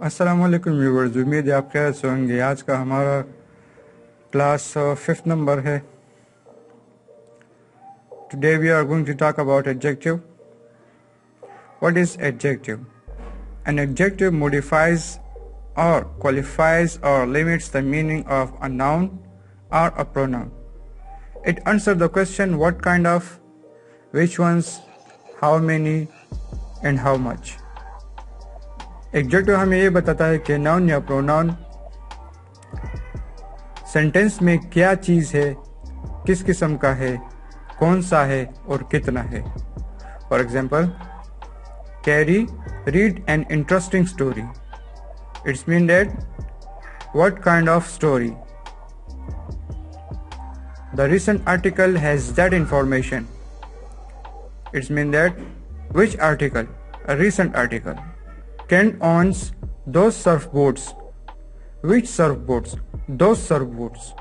अस्सलामुअलैकुम व्यूवर्स, उम्मीद है आप खैर से होंगे। आज का हमारा क्लास 5th नंबर है। Today we are going to talk about adjective. What is adjective? An adjective modifies or qualifies or limits the meaning of a noun or a pronoun. It answers the question what kind of, which ones, how many and how much. Adjective हमें ये बताता है कि noun या pronoun sentence में क्या चीज़ है, किस किस्म का है, कौन सा है और कितना है। For example, carry read an interesting story. It's mean that what kind of story? The recent article has that information. It's mean that which article? A recent article. Ken owns those surfboards. Which surfboards? Those surfboards.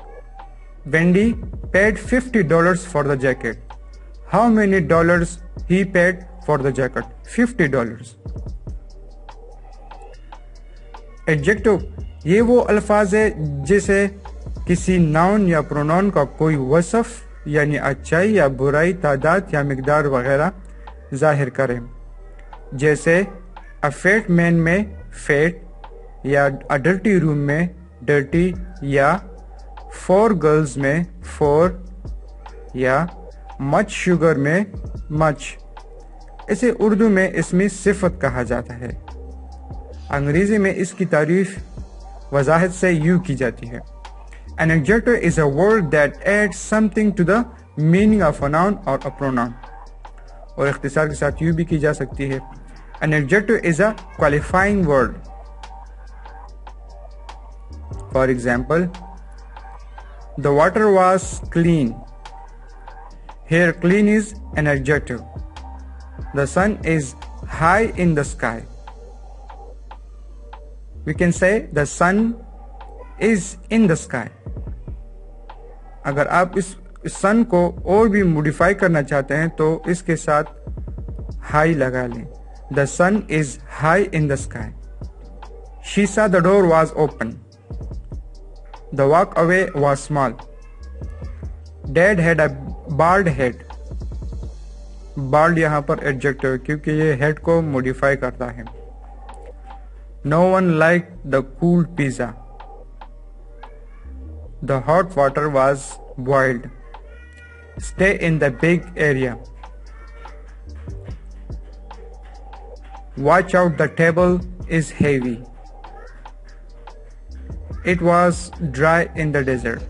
Wendy paid $50 for the jacket. How many dollars he paid for the jacket? $50. Adjective ये वो अल्फाज है जिसे किसी noun या pronoun का कोई वसफ यानी अच्छाई या बुराई, तादाद या मिकदार वगैरह जाहिर करें। जैसे अ फैट मैन में फैट, या अ डर्टी रूम में डर्टी, या 4 गर्ल्स में 4, या मच शुगर में मच। इसे उर्दू में इसमें सिफत कहा जाता है। अंग्रेजी में इसकी तारीफ वजाहत से यूँ की जाती है, An adjective is a word that adds something to the meaning of a noun or a pronoun. और इख्तिसार के साथ यूँ भी की जा सकती है, An adjective is a qualifying word. For example, the water was clean. Here clean is an adjective. The sun is high in the sky. We can say the sun is in the sky. अगर आप इस सन को और भी modify करना चाहते हैं तो इसके साथ हाई लगा लें। The sun is high in the sky. She saw the door was open. The walk away was small. Dad had a bald head. Bald यहाँ पर एडजेक्टिव है क्योंकि ये हेड को मॉडिफाई करता है। No one liked the cool pizza. The hot water was boiled. Stay in the big area. Watch out, the table is heavy. It was dry in the desert.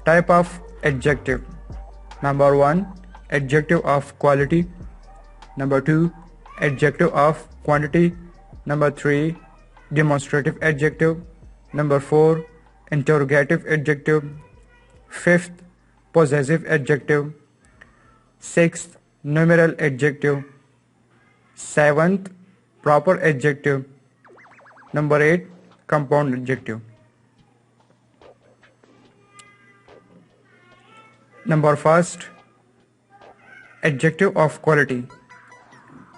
Type of adjective. Number 1, adjective of quality. Number 2, adjective of quantity. Number 3, demonstrative adjective. Number 4, interrogative adjective. 5th, possessive adjective. 6th, numeral adjective. 7th, proper adjective. Number 8, compound adjective. Number 1, adjective of quality.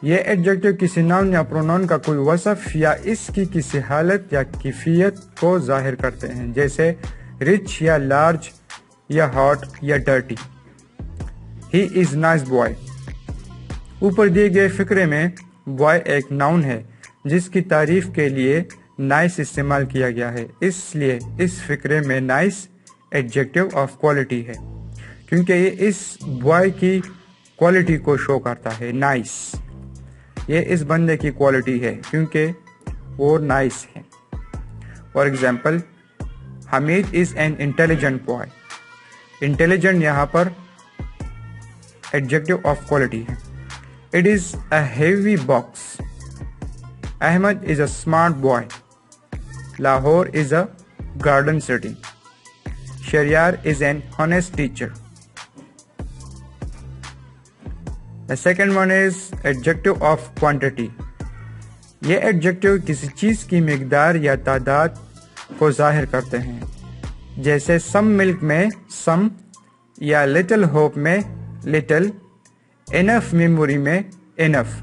ये adjective किसी noun या pronoun का कोई वसफ या इसकी किसी हालत या कैफियत को जाहिर करते हैं, जैसे रिच या लार्ज या हॉट या dirty. He is nice boy. ऊपर दिए गए फिक्रे में बॉय एक नाउन है जिसकी तारीफ के लिए नाइस इस्तेमाल किया गया है, इसलिए इस फिक्रे में नाइस एडजेक्टिव ऑफ क्वालिटी है क्योंकि ये इस बॉय की क्वालिटी को शो करता है। नाइस, ये इस बंदे की क्वालिटी है क्योंकि वो नाइस है। For example, Hamid is an intelligent boy. Intelligent यहाँ पर एडजेक्टिव ऑफ क्वालिटी है। It is a heavy box. Ahmed is a smart boy. Lahore is a garden city. Shahryar is an honest teacher. The second one is adjective of quantity. ये adjective किसी चीज़ की मिकदार या तादाद को जाहिर करते हैं, जैसे सम मिल्क में सम, या लिटिल होप में लिटिल, इनफ मेमोरी में enough.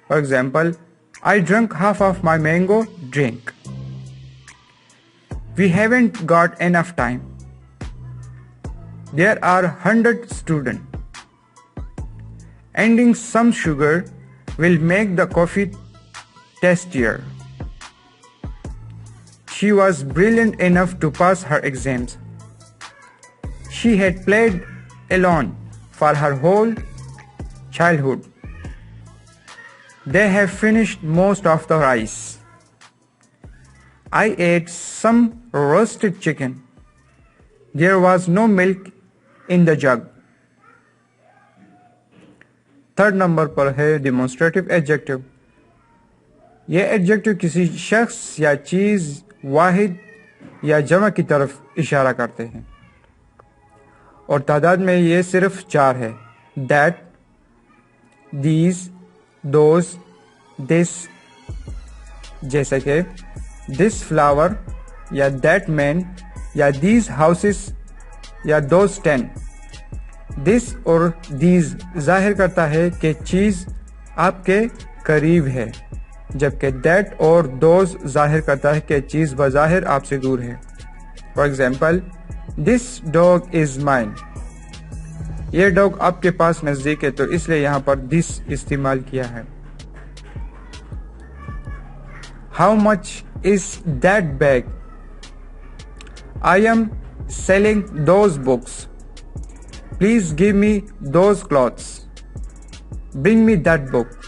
For example, I drank half of my mango drink. We haven't got enough time. There are 100 students. Adding some sugar will make the coffee tastier. She was brilliant enough to pass her exams. She had played alone for her whole childhood. They have finished most of the rice. I ate some roasted chicken. There was no milk in the jug. Third number पर है demonstrative adjective. यह adjective किसी शख्स या चीज, वाहिद या जमा की तरफ इशारा करते हैं और तादाद में ये सिर्फ 4 है। That, these, those, this. जैसे कि दिस फ्लावर या दैट मैन या दीज हाउसेस या दोज 10। दिस और दीज जाहिर करता है कि चीज आपके करीब है, जबकि दैट और दोज जाहिर करता है कि चीज बज़ाहिर आपसे दूर है। For example, this dog is mine. यह डॉग आपके पास नजदीक है, तो इसलिए यहां पर दिस इस्तेमाल किया है। How much is that bag? I am selling those books. Please give me those clothes. Bring me that book.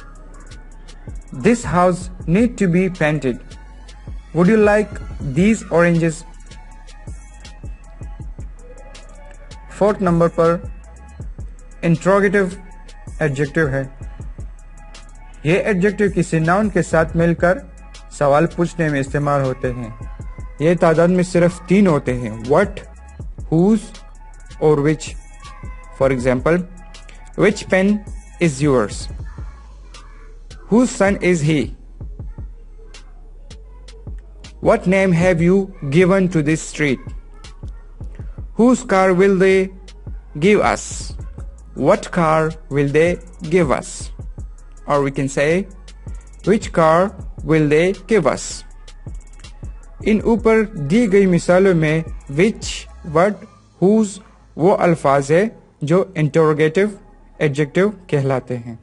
This house needs to be painted. Would you like these oranges? Fourth number पर interrogative adjective है। ये adjective किसी noun के साथ मिलकर सवाल पूछने में इस्तेमाल होते हैं। ये तादाद में सिर्फ 3 होते हैं, what, whose और which। For example, which pen is yours? Whose son is he? What name have you given to this street? Whose car will they give us? What car will they give us? Or we can say, which car will they give us? इन ऊपर दी गई मिसालों में which, what, whose वो अल्फाज है जो interrogative adjective कहलाते हैं।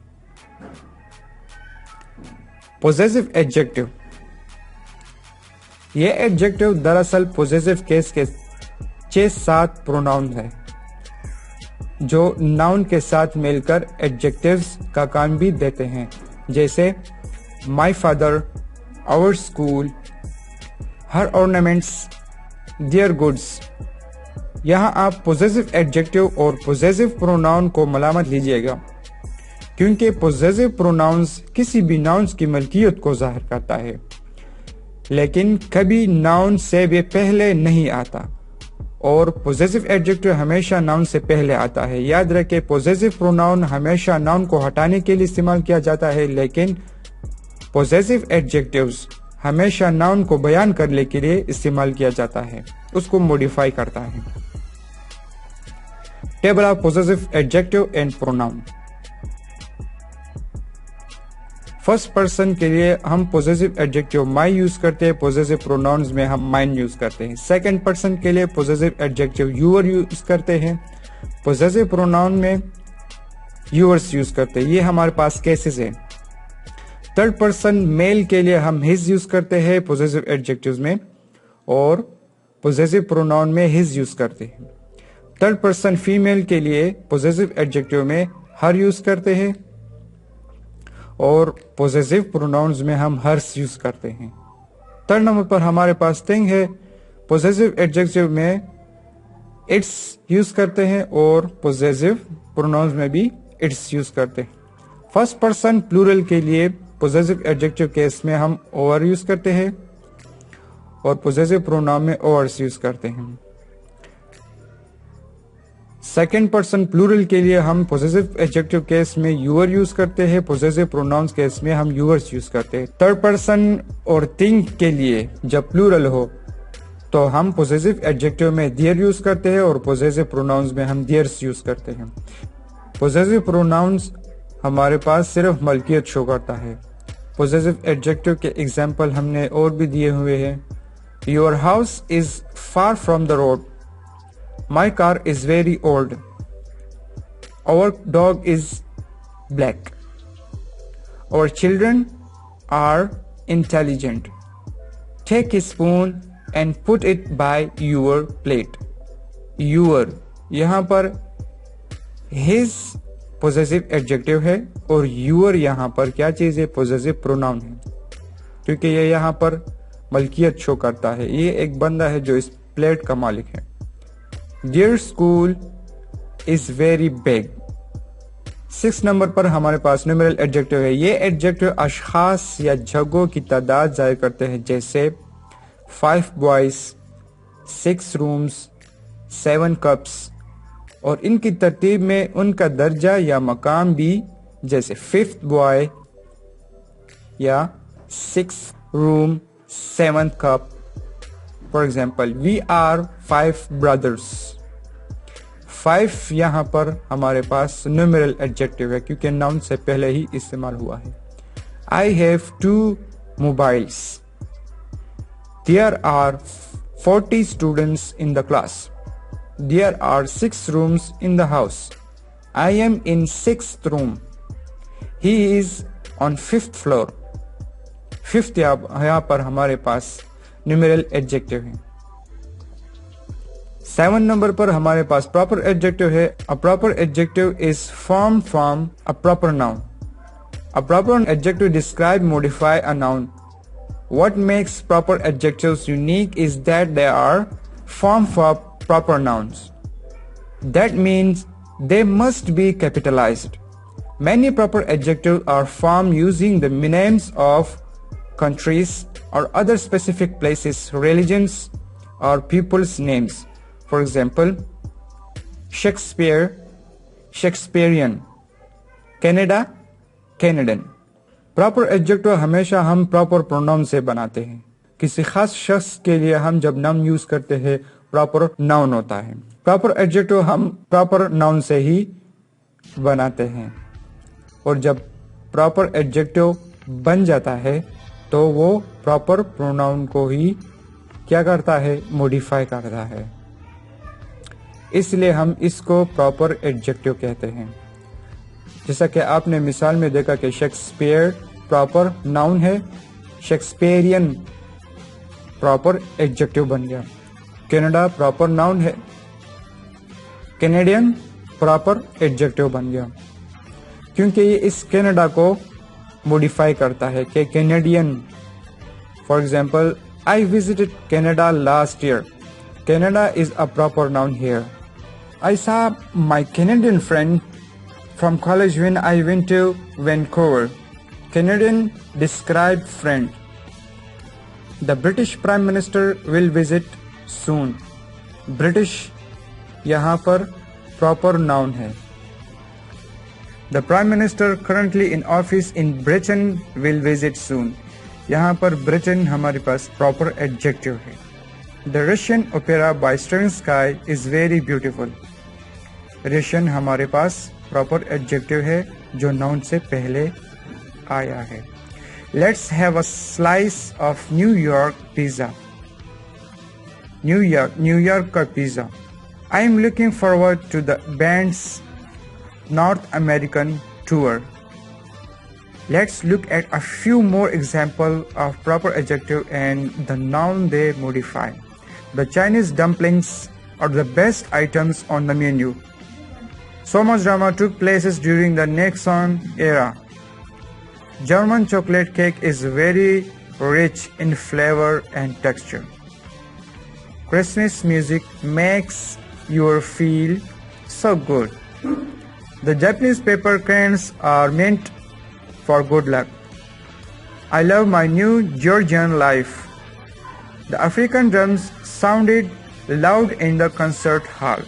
Possessive adjective. यह एडजेक्टिव दरअसल पोजेसिव केस के 6-7 प्रोनाउन है जो नाउन के साथ मिलकर एडजेक्टिव्स का काम भी देते हैं, जैसे my father, our school, her ornaments, their goods. यहां आप पोजेसिव एडजेक्टिव और पोजेसिव प्रोनाउन को मलामत लीजिएगा, क्योंकि पोजेसिव प्रोनाउंस किसी भी नाउन्स की मलकियत को जाहिर करता है, लेकिन कभी नाउन से भी पहले नहीं आता, और पोजेसिव एडजेक्टिव हमेशा नाउन से पहले आता है। याद रखें, पोजेसिव प्रोनाउन हमेशा नाउन को हटाने के लिए इस्तेमाल किया जाता है, लेकिन पोजेसिव एडजेक्टिव्स हमेशा नाउन को बयान करने के लिए इस्तेमाल किया जाता है, उसको मॉडिफाई करता है। Table of possessive adjective and pronoun. First person के लिए हम पोजेसिव एडजेक्टिव माई यूज करते हैं, पोजेसिव प्रोनाउंस में हम माइन यूज करते हैं। सेकंड पर्सन के लिए पोजेसिव एडजेक्टिव यूअर यूज करते हैं, पोजेसिव प्रोनाउन में यूअर्स यूज करते हैं। ये हमारे पास केसेस हैं। थर्ड पर्सन मेल के लिए हम हिज यूज करते हैं पोजेसिव एडजेक्टिव्स में, और पोजेसिव प्रोनाउन में हिज यूज करते हैं। थर्ड पर्सन फीमेल के लिए पोजेसिव एडजेक्टिव में हर यूज करते हैं, और पोजेसिव प्रोनाउंस में हम हर्स यूज करते हैं। थर्ड नंबर पर हमारे पास थिंग है। पोजेसिव एडजेक्टिव में इट्स यूज करते हैं और पोजेसिव प्रोनाउंस में भी इट्स यूज करते हैं। फर्स्ट पर्सन प्लूरल के लिए पोजेसिव एडजेक्टिव केस में हम ओवर यूज करते हैं और पोजेसिव प्रोनाउन में ओवर्स यूज करते हैं। सेकेंड पर्सन प्लूरल के लिए हम पोजेसिव एडजेक्टिव केस में यूअर यूज करते हैं, पोजेसिव प्रोनाउंस केस में हम यूअर्स यूज करते हैं। थर्ड पर्सन और थिंग के लिए जब प्लूरल हो तो हम पोजेसिव एडजेक्टिव में देयर यूज करते हैं और पोजेसिव प्रोनाउंस में हम देयर्स यूज करते हैं। पोजेसिव प्रोनाउंस हमारे पास सिर्फ मलकियत शो करता है। पोजेसिव एडजेक्टिव के एग्जाम्पल हमने और भी दिए हुए हैं। Your house is far from the road, my car is very old, our dog is black, our children are intelligent, take a spoon and put it by your plate. Your यहाँ पर his possessive adjective है और your यहाँ पर क्या चीज है? Possessive pronoun है, क्योंकि ये यहाँ पर मलकियत शो करता है। ये एक बंदा है जो इस प्लेट का मालिक है। Their school is very big. 6 number पर हमारे पास न्यूमेरल एडजेक्टिव है। ये एडजेक्टिव अशखास या जगहों की तादाद जाहिर करते हैं, जैसे 5 बॉयज, 6 रूम्स, 7 कप्स, और इनकी तरतीब में उनका दर्जा या मकाम भी, जैसे 5th बॉय या 6th room, 7th cup. For example, we are 5 brothers. 5 यहाँ पर हमारे पास न्यूमेरल एडजेक्टिव है क्योंकि नाउन से पहले ही इस्तेमाल हुआ है। I have 2 mobiles. There are 40 students in the class. There are 6 rooms in the house. I am in 6th room. He is on 5th floor. 5th यहाँ पर हमारे पास न्यूमेरल एडजेक्टिव है। 7 नंबर पर हमारे पास प्रॉपर एडजेक्टिव है। A proper adjective is formed from a proper noun. A proper adjective describe, modify a noun. What makes proper adjectives unique is that they are formed from proper nouns. That means they must be capitalized. Many proper adjectives are formed using the names of countries or other specific places, religions, or people's names. For example, Shakespeare, Shakespearean, Canada, Canadian. Proper adjective हमेशा हम proper pronoun से बनाते हैं। किसी खास शख्स के लिए हम जब नाम यूज करते हैं प्रॉपर नाउन होता है। प्रॉपर एडजेक्टिव हम प्रॉपर नाउन से ही बनाते हैं, और जब प्रॉपर एडजेक्टिव बन जाता है तो वो प्रॉपर प्रोनाउन को ही क्या करता है? मॉडिफाई करता है। इसलिए हम इसको प्रॉपर एडजेक्टिव कहते हैं। जैसा कि आपने मिसाल में देखा कि शेक्सपियर प्रॉपर नाउन है, शेक्सपियरियन प्रॉपर एडजेक्टिव बन गया। कनाडा प्रॉपर नाउन है, कैनेडियन प्रॉपर एडजेक्टिव बन गया, क्योंकि ये इस कनाडा को मॉडिफाई करता है कि Canadian. For example, I visited Canada last year. Canada is a proper noun here. I saw my Canadian friend from college when I went to Vancouver. Canadian describe friend. The British Prime Minister will visit soon. British यहाँ पर proper noun है। The Prime Minister currently in office in Britain will visit soon. यहाँ पर Britain हमारे पास proper adjective है। The Russian opera by Stravinsky is very beautiful. Russian हमारे पास proper adjective है जो noun से पहले आया है। Let's have a slice of New York pizza. New York का pizza. I am looking forward to the band's North American tour. Let's look at a few more examples of proper adjective and the noun they modify. The Chinese dumplings are the best items on the menu. So much drama took places during the Nixon era. German chocolate cake is very rich in flavor and texture. Christmas music makes you feel so good. The Japanese paper cranes are meant for good luck. I love my new Georgian life. The African drums sounded loud in the concert hall.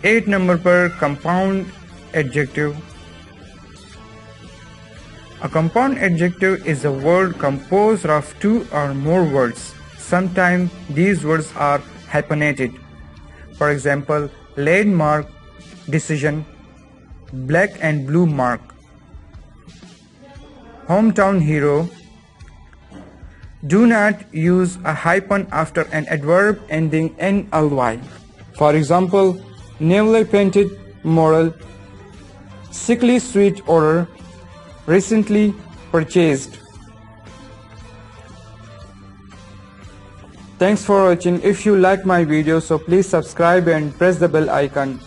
8 number पर compound adjective. A compound adjective is a word composed of 2 or more words. Sometimes these words are hyphenated. For example, landmark decision, black and blue mark. Hometown hero. Do not use a hyphen after an adverb ending in ly. For example, newly painted mural, sickly sweet odor, recently purchased. Thanks for watching. If you like my video, so please subscribe and press the bell icon.